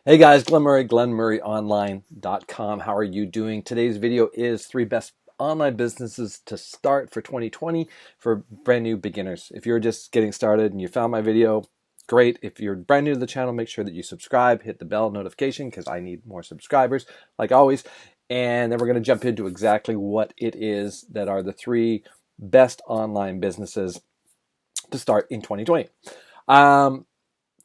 Hey guys, Glen Murray, glenmurrayonline.com. How are you doing? Today's video is 3 best online businesses to start for 2020 for brand new beginners. If you're just getting started and you found my video, great. If you're brand new to the channel, make sure that you subscribe, hit the bell notification because I need more subscribers, like always. And then we're going to jump into exactly what it is that are the 3 best online businesses to start in 2020.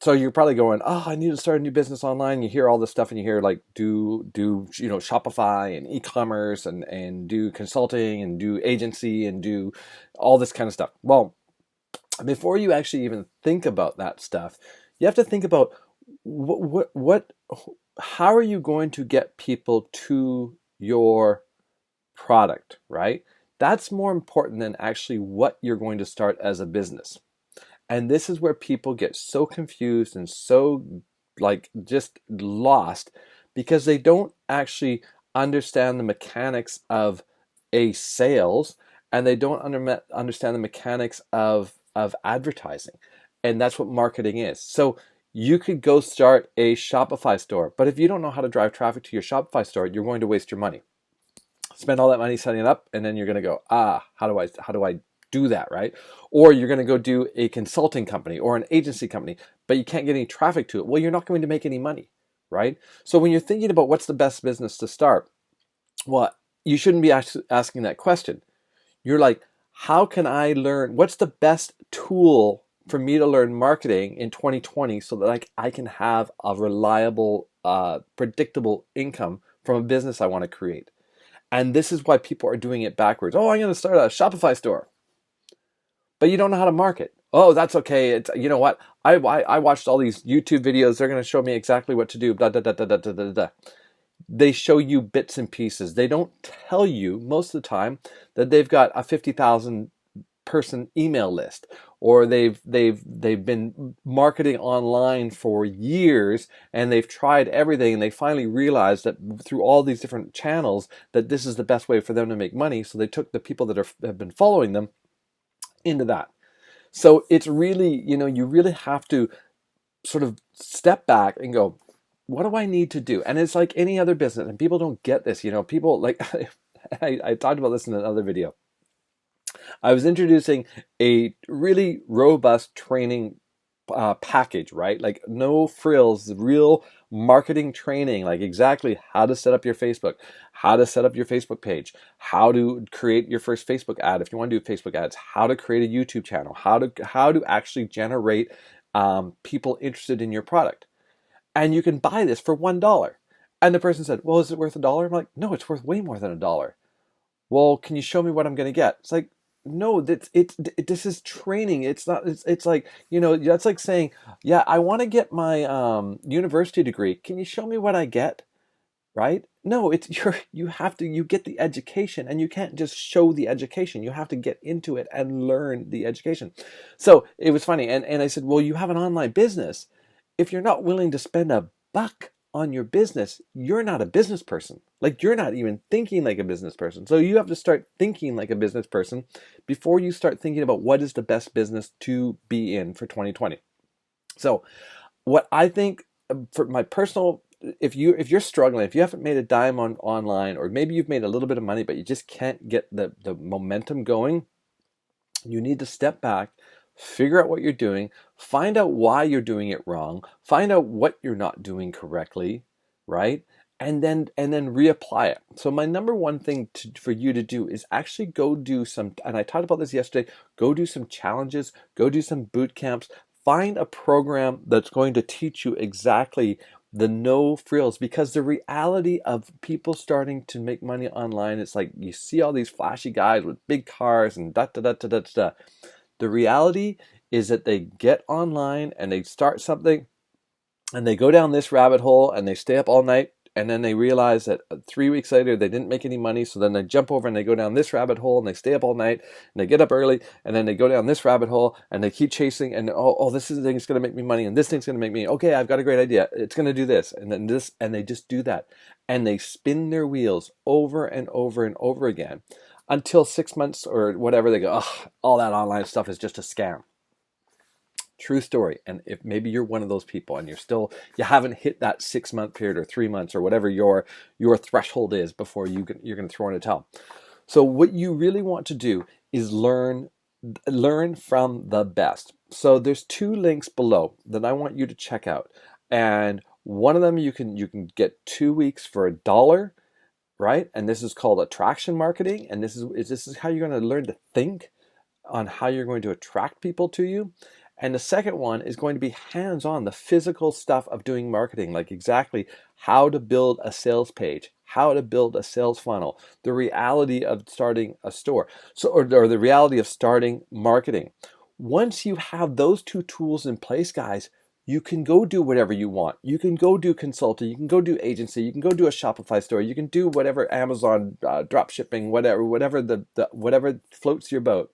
So you're probably going, oh, I need to start a new business online. You hear all this stuff and you hear like do Shopify and e-commerce and do consulting and do agency and do all this kind of stuff. Well, before you actually even think about that stuff, you have to think about what how are you going to get people to your product, right? That's more important than actually what you're going to start as a business. And this is where people get so confused and so like just lost because they don't actually understand the mechanics of a sales, and they don't understand the mechanics of advertising. And that's what marketing is. So you could go start a Shopify store, but if you don't know how to drive traffic to your Shopify store, you're going to waste your money. Spend all that money setting it up, and then you're going to go, how do I do that, right? Or you're going to go do a consulting company or an agency company, but you can't get any traffic to it. Well, you're not going to make any money, right? So when you're thinking about what's the best business to start, well, you shouldn't be asking that question. You're like, how can I learn? What's the best tool for me to learn marketing in 2020 so that I can have a reliable, predictable income from a business I want to create? And this is why people are doing it backwards. Oh, I'm going to start a Shopify store, but you don't know how to market. Oh, that's okay. It's, you know what? I watched all these YouTube videos. They're going to show me exactly what to do. Blah, blah, blah, blah, blah, blah, blah, blah. They show you bits and pieces. They don't tell you most of the time that they've got a 50,000 person email list, or they've been marketing online for years and they've tried everything and they finally realized that through all these different channels that this is the best way for them to make money. So they took the people that have been following them into that. So it's really, you really have to sort of step back and go, what do I need to do? And it's like any other business, and people don't get this. People like, I talked about this in another video. I was introducing a really robust training package, right? Like no frills, real marketing training, like exactly how to set up your Facebook, how to set up your Facebook page, how to create your first Facebook ad if you want to do Facebook ads, how to create a YouTube channel, how to actually generate people interested in your product. And you can buy this for $1. And the person said, well, is it worth $1? I'm like, no, it's worth way more than $1. Well, can you show me what I'm going to get? It's like, no, this is training. It's not, it's like, that's like saying, yeah, I want to get my university degree. Can you show me what I get? Right? No, you get the education, and you can't just show the education. You have to get into it and learn the education. So it was funny. And I said, well, you have an online business. If you're not willing to spend a buck on your business, you're not a business person. Like, you're not even thinking like a business person. So you have to start thinking like a business person before you start thinking about what is the best business to be in for 2020. So what I think, for my personal, if you're struggling, if you haven't made a dime online, or maybe you've made a little bit of money but you just can't get the momentum going, you need to step back, figure out what you're doing, find out why you're doing it wrong, find out what you're not doing correctly, right? And then reapply it. So my number one thing for you to do is actually go do some, and I talked about this yesterday, go do some challenges, go do some boot camps, find a program that's going to teach you exactly the no frills, because the reality of people starting to make money online, it's like you see all these flashy guys with big cars and da da da da da da. The reality is that they get online and they start something and they go down this rabbit hole and they stay up all night, and then they realize that 3 weeks later they didn't make any money. So then they jump over and they go down this rabbit hole and they stay up all night and they get up early, and then they go down this rabbit hole and they keep chasing, and this is the thing that's going to make me money, and this thing's going to make me, okay, I've got a great idea, it's going to do this and then this, and they just do that, and they spin their wheels over and over and over again until 6 months or whatever they go, oh, all that online stuff is just a scam. True story. And if maybe you're one of those people and you haven't hit that 6 month period or 3 months or whatever your threshold is before you're going to throw in a towel. So what you really want to do is learn from the best. So there's two links below that I want you to check out. And one of them you can get 2 weeks for $1, right? And this is called attraction marketing. And this is how you're going to learn to think on how you're going to attract people to you. And the second one is going to be hands-on, the physical stuff of doing marketing, like exactly how to build a sales page, how to build a sales funnel, the reality of starting a store, or the reality of starting marketing. Once you have those two tools in place, guys, you can go do whatever you want. You can go do consulting, you can go do agency, you can go do a Shopify store, you can do whatever Amazon drop shipping, whatever whatever floats your boat.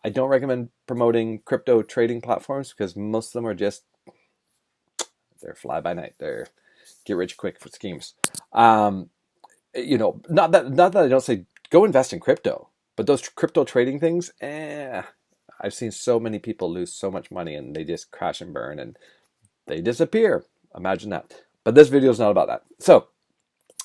I don't recommend promoting crypto trading platforms because most of them are they're fly by night. They're get rich quick for schemes. Not that I don't say go invest in crypto, but those crypto trading things, I've seen so many people lose so much money and they just crash and burn and they disappear. Imagine that. But this video is not about that. So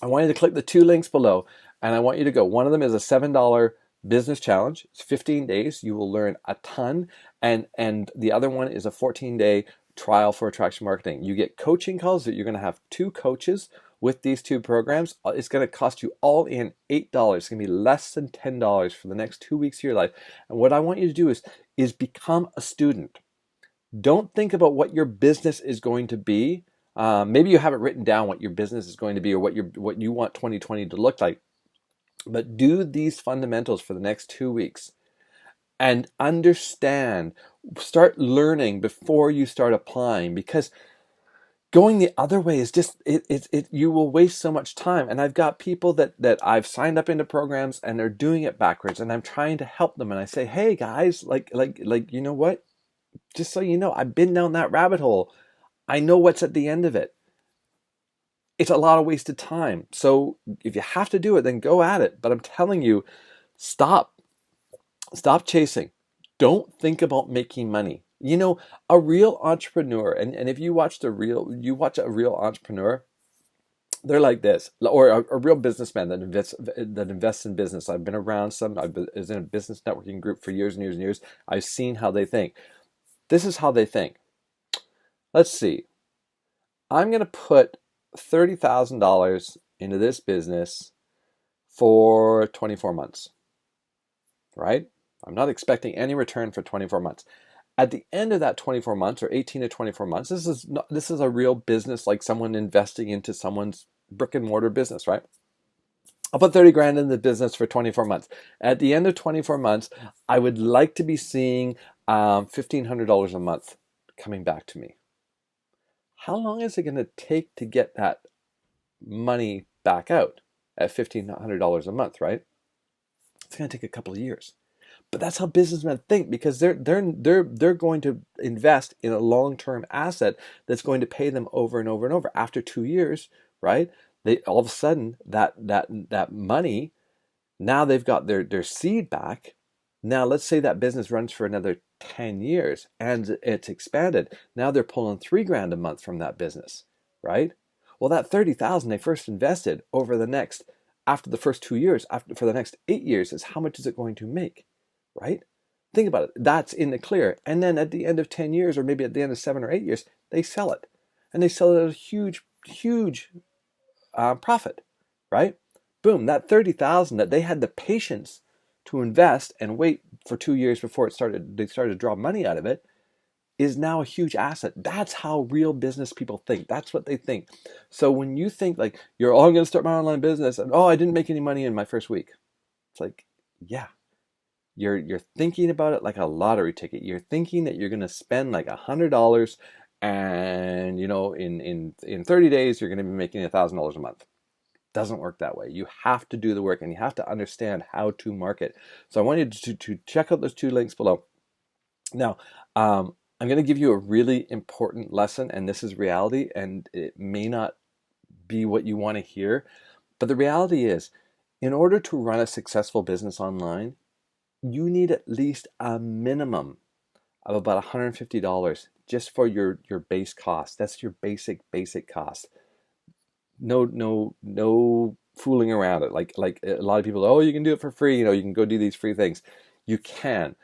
I want you to click the two links below and I want you to go. One of them is a $7 business challenge. It's 15 days. You will learn a ton. And the other one is a 14-day trial for attraction marketing. You get coaching calls that you're going to have two coaches with these two programs. It's going to cost you all in $8. It's going to be less than $10 for the next 2 weeks of your life. And what I want you to do is become a student. Don't think about what your business is going to be. Maybe you haven't written down what your business is going to be or what you want 2020 to look like. But do these fundamentals for the next 2 weeks and understand, start learning before you start applying, because going the other way is just you will waste so much time. And I've got people that I've signed up into programs and they're doing it backwards, and I'm trying to help them and I say, hey guys, like you know what? Just so you know, I've been down that rabbit hole. I know what's at the end of it. It's a lot of wasted time. So if you have to do it, then go at it. But I'm telling you, stop. Stop chasing. Don't think about making money. You know, a real entrepreneur, and if you watch a real entrepreneur, they're like this, or a real businessman that invests in business. I've been around some. I was in a business networking group for years and years and years. I've seen how they think. This is how they think. Let's see. I'm going to put $30,000 into this business for 24 months, right? I'm not expecting any return for 24 months. At the end of that 24 months or 18 to 24 months, this is a real business, like someone investing into someone's brick and mortar business, right? I'll put 30 grand in the business for 24 months. At the end of 24 months, I would like to be seeing $1,500 a month coming back to me. How long is it going to take to get that money back out at $1,500 a month, right? It's going to take a couple of years. But that's how businessmen think, because they're going to invest in a long-term asset that's going to pay them over and over and over. After 2 years, right? They all of a sudden that money, now they've got their seed back. Now let's say that business runs for another 10 years and it's expanded. Now they're pulling 3 grand a month from that business, right? Well, that 30,000 they first invested after the first 2 years, for the next 8 years, is how much is it going to make? Right? Think about it. That's in the clear. And then at the end of 10 years, or maybe at the end of 7 or 8 years, they sell it. And they sell it at a huge, huge profit, right? Boom, that 30,000 that they had the patience to invest and wait for 2 years before they started to draw money out of it, is now a huge asset. That's how real business people think. That's what they think. So when you think like, I'm going to start my online business and I didn't make any money in my first week. It's like, yeah. You're thinking about it like a lottery ticket. You're thinking that you're going to spend like $100 and in 30 days you're going to be making $1,000 a month. Doesn't work that way. You have to do the work and you have to understand how to market. So I want you to check out those two links below. Now, I'm going to give you a really important lesson, and this is reality, and it may not be what you want to hear, but the reality is, in order to run a successful business online, you need at least a minimum of about $150 just for your base cost. That's your basic cost. No fooling around it. Like a lot of people, oh, you can do it for free. You can go do these free things. You can,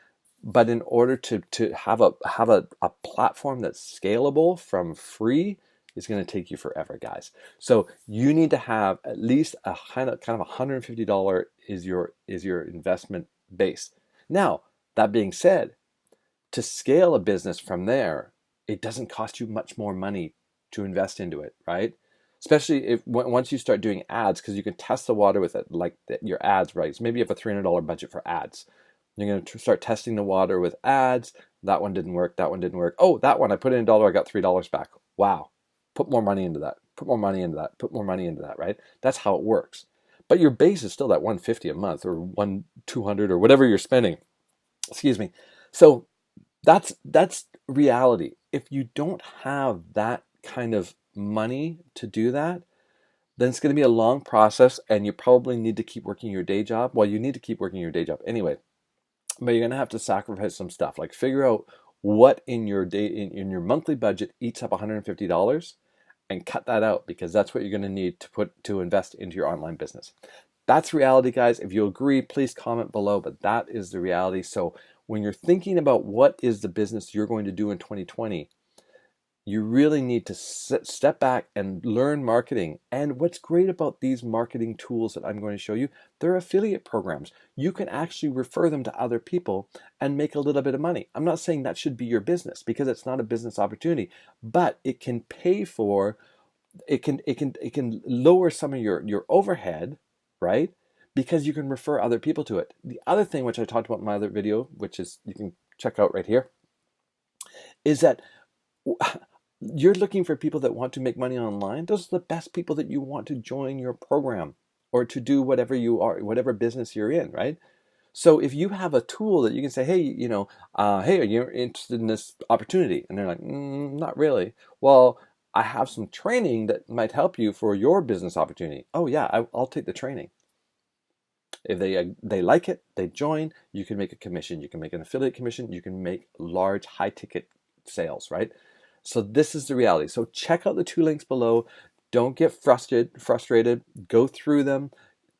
but in order to have a platform that's scalable from free, is going to take you forever, guys. So you need to have at least a kind of $150 is your investment base. Now, that being said, to scale a business from there, it doesn't cost you much more money to invest into it, right? Especially if once you start doing ads, because you can test the water with it, like your ads, right? So maybe you have a $300 budget for ads. You're going to start testing the water with ads. That one didn't work. That one didn't work. Oh, that one, I put in $1, I got $3 back. Wow. Put more money into that. Put more money into that. Put more money into that, right? That's how it works. But your base is still that 150 a month or 200 or whatever you're spending. Excuse me. So that's reality. If you don't have that kind of money to do that, then it's going to be a long process, and you probably need to keep working your day job. Well, you need to keep working your day job anyway, but you're going to have to sacrifice some stuff. Like figure out what in your in your monthly budget eats up $150, and cut that out, because that's what you're going to need to invest into your online business. That's reality, guys. If you agree, please comment below, but that is the reality. So when you're thinking about what is the business you're going to do in 2020, you really need to step back and learn marketing. And what's great about these marketing tools that I'm going to show you, they're affiliate programs. You can actually refer them to other people and make a little bit of money. I'm not saying that should be your business, because it's not a business opportunity, but it can pay for, it can lower some of your overhead, right? Because you can refer other people to it. The other thing, which I talked about in my other video, which is you can check out right here, is that you're looking for people that want to make money online. Those are the best people that you want to join your program or to do whatever you are, whatever business you're in, right? So if you have a tool that you can say, hey, hey, are you interested in this opportunity? And they're like, not really. Well, I have some training that might help you for your business opportunity. Oh yeah, I'll take the training. If they like it, they join. You can make a commission. You can make an affiliate commission. You can make large, high ticket sales, right? So this is the reality. So check out the two links below. Don't get frustrated. Go through them.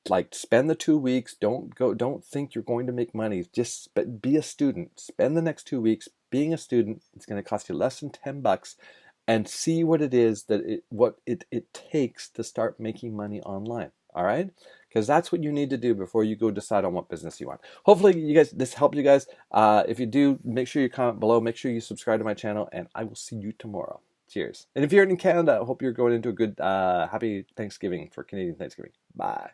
Like, spend the 2 weeks. Don't think you're going to make money. Just be a student. Spend the next 2 weeks being a student. It's going to cost you less than $10, and see what it is what it takes to start making money online. All right? Because that's what you need to do before you go decide on what business you want. Hopefully this helped you guys. If you do, make sure you comment below. Make sure you subscribe to my channel, and I will see you tomorrow. Cheers. And if you're in Canada, I hope you're going into a good, happy Thanksgiving for Canadian Thanksgiving. Bye.